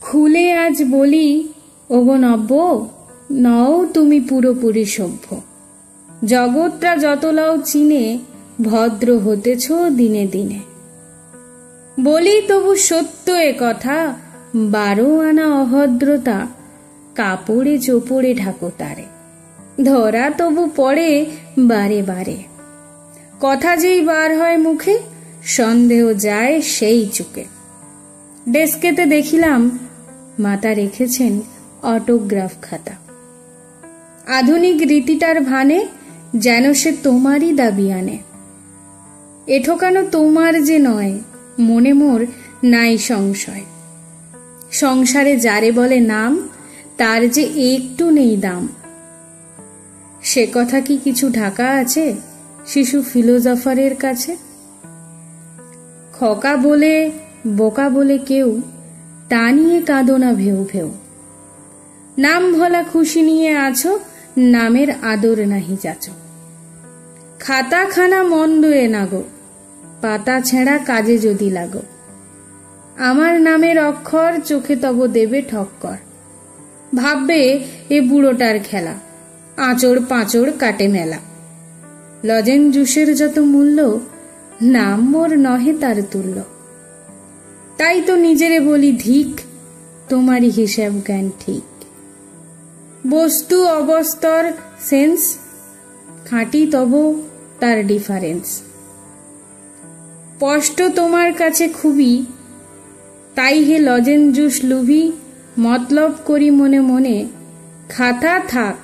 খুলে আজ বলি, ওগো নব্য, নও তুমি পুরোপুরি সভ্য। জগৎটা যত লাও চিনে, ভদ্র হতেছ দিনে দিনে। বলি তবু সত্য এ কথা, 12 আনা অভদ্রতা কাপড়ে চোপড়ে ঢাকো তারে। ধরা তবু পড়ে বারে বারে, কথা যেই বার হয় মুখে, সন্দেহ যায় সেই চুকে। ডেস্কেতে দেখিলাম মাতা রেখেছেন অটোগ্রাফ খাতা। আধুনিক রীতিটার ভানে যেন সে তোমারই দাবি আনে। এঠোকানো তোমার যে নয়, মনে মোর নাই সংশয়। সংসারে যারে বলে নাম, তার যে একটু নেই দাম। সে কথা কি কিছু ঢাকা আছে শিশু ফিলোজফারের কাছে? খোকা বলে বোকা বলে কেউ, তা নিয়ে কাঁদো না ভেউ ভেউ। নাম ভোলা খুশি নিয়ে আছো, নামের আদর নাহি যাচো। খাতা খানা মন্দ এ না গো, পাতা ছেঁড়া কাজে যদি লাগো। আমার নামের অক্ষর চোখে তব দেবে ঠক্কর। ভাববে এ বুড়োটার খেলা, আঁচড় পাঁচড় কাটে মেলা। লজেন জুসের যত মূল্য, নাম মোর নহে তার তুল্য। তাই তো নিজেরে বলি ধিক, তোমারই হিসাব জ্ঞান ঠিক। বস্তু অবস্তর সেন্স, খাঁটি তব তার ডিফারেন্স। স্পষ্ট তোমার কাছে খুবই, তাই হে লজেন জুস লুভি। মতলব করি মনে মনে, খাতা থাক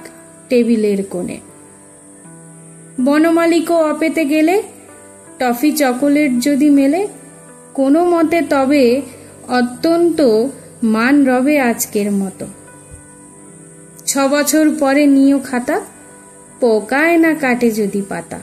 টেবিলের কোণে। বনমালীকও অপেতে গেলে, টফি চকোলেট যদি মেলে, কোনো মতে তবে অত্যন্ত মান রবে আজকের মতো। 6 বছর পরে নিও খাতা, পোকায় না কাটে যদি পাতা।